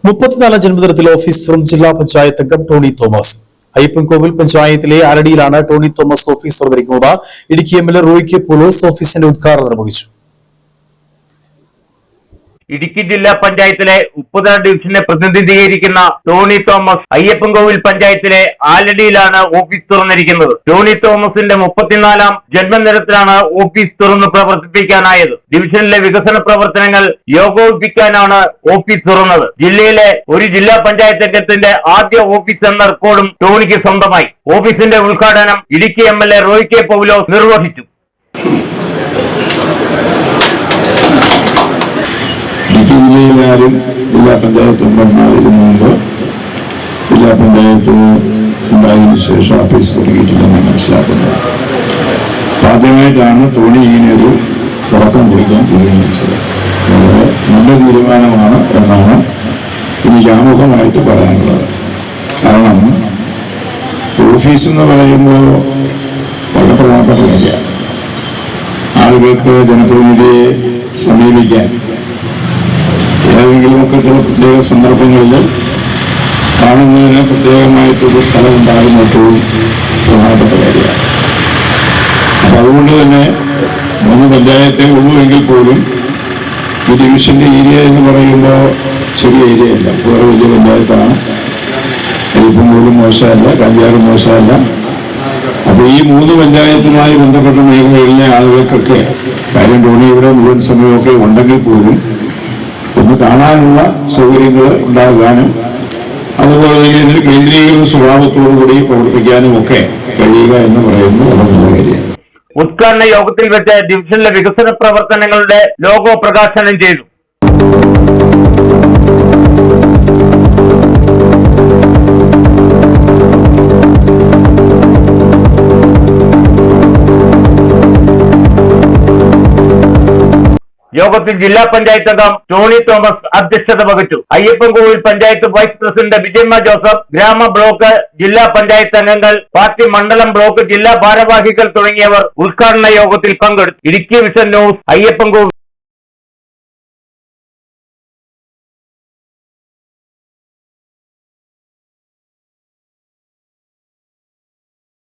34 ജന്മദിനത്തിൽ ഓഫീസ് തുറന്ന് ജില്ലാ പഞ്ചായത്ത് അംഗം ടോണി തോമസ്. അയ്യപ്പൻകോവിൽ പഞ്ചായത്തിലെ അരടിയിലാണ് ടോണി തോമസ് ഓഫീസ് തുറന്നിരിക്കുന്നത്. ഇടുക്കി എംഎൽഎ റോയ് കെ പോലോസ് ഓഫീസിന്റെ ഉദ്ഘാടനം നിർവഹിച്ചു. ഇടുക്കി ജില്ലാ പഞ്ചായത്തിലെ ഉപ്പുതറ ഡിവിഷനെ പ്രതിനിധീകരിക്കുന്ന ടോണി തോമസ് അയ്യപ്പൻകോവിൽ പഞ്ചായത്തിലെ ആലടിയിലാണ് ഓഫീസ് തുറന്നിരിക്കുന്നത്. ടോണി തോമസിന്റെ 34ാം ജന്മദിനത്തിലാണ് ഓഫീസ് തുറന്ന് പ്രവർത്തിപ്പിക്കാനായത്. ഡിവിഷനിലെ വികസന പ്രവർത്തനങ്ങൾ യോഗോപിപ്പിക്കാനാണ് ഓഫീസ് തുറന്നത്. ജില്ലയിലെ ഒരു ജില്ലാ പഞ്ചായത്ത് അംഗത്തിന്റെ ആദ്യ ഓഫീസ് എന്ന റെക്കോർഡും ടോണിക്ക് സ്വന്തമായി. ഓഫീസിന്റെ ഉദ്ഘാടനം ഇടുക്കി എംഎൽഎ റോയ് കെ പൗലോസ് നിർവഹിച്ചു. ഇടുക്കി ജില്ലയിലാരും ജില്ലാ പഞ്ചായത്ത് ഉണ്ടായിരുന്നതിന് മുമ്പ് ജില്ലാ പഞ്ചായത്ത് ഉണ്ടായതിനു ശേഷം ഓഫീസ് തുടങ്ങിയിട്ടില്ലെന്ന് മനസ്സിലാക്കുന്നത്. ആദ്യമായിട്ടാണ് ടോണി ഇങ്ങനെയൊരു തുടക്കം കുറിക്കാൻ തീരുമാനിച്ചത്. വളരെ നല്ല തീരുമാനമാണ് എന്നാണ് എനിക്ക് ആമുഖമായിട്ട് പറയാനുള്ളത്. കാരണം ഓഫീസ് എന്ന് പറയുമ്പോൾ വളരെ പ്രധാനപ്പെട്ട കാര്യമാണ്. ആളുകൾക്ക് ജനപ്രതിനിധിയെ സമീപിക്കാൻ ഏതെങ്കിലുമൊക്കെ ചില പ്രത്യേക സന്ദർഭങ്ങളിൽ കാണുന്നതിന് പ്രത്യേകമായിട്ടൊരു സ്ഥലം ഉണ്ടാകുന്ന ഏറ്റവും പ്രധാനപ്പെട്ട കാര്യമാണ്. അപ്പം അതുകൊണ്ട് തന്നെ 3 പഞ്ചായത്തേ ഉള്ളൂ എങ്കിൽ പോലും ഈ ഡിവിഷന്റെ ഏരിയ എന്ന് പറയുമ്പോൾ ചെറിയ ഏരിയയല്ല, വേറെ വലിയ പഞ്ചായത്താണ്. ഇപ്പം പോലും മോശമല്ല, കല്യാണം മോശമല്ല. അപ്പോൾ ഈ 3 പഞ്ചായത്തുമായി ബന്ധപ്പെട്ട മേഖലകളിലെ ആളുകൾക്കൊക്കെ കാര്യം ടോണി ഇവിടെ മുഴുവൻ സമയമൊക്കെ ഉണ്ടെങ്കിൽ പോലും ഒന്ന് കാണാനുള്ള സൗകര്യങ്ങൾ ഉണ്ടാകാനും അതുപോലെ തന്നെ ഇതിന് കേന്ദ്രീകൃത സ്വഭാവത്തോടുകൂടി പ്രവർത്തിക്കാനും ഒക്കെ കഴിയുക എന്ന് പറയുന്നത് വളരെ നല്ല കാര്യമാണ്. ഉദ്ഘാടന യോഗത്തിൽ വെച്ച് ഡിവിഷനിലെ വികസന പ്രവർത്തനങ്ങളുടെ ലോഗോ പ്രകാശനം ചെയ്തു. യോഗത്തിൽ ജില്ലാ പഞ്ചായത്ത് അംഗം ടോണി തോമസ് അധ്യക്ഷത വഹിച്ചു. അയ്യപ്പൻകോവിൽ പഞ്ചായത്ത് വൈസ് പ്രസിഡന്റ് വിജയമ്മ ജോസഫ്, ഗ്രാമ ബ്ലോക്ക് ജില്ലാ പഞ്ചായത്ത് അംഗങ്ങൾ, പാർട്ടി മണ്ഡലം ബ്ലോക്ക് ജില്ലാ ഭാരവാഹികൾ തുടങ്ങിയവർ ഉദ്ഘാടന യോഗത്തിൽ പങ്കെടുത്തു. Idukki Vision News, Ayyappancoil.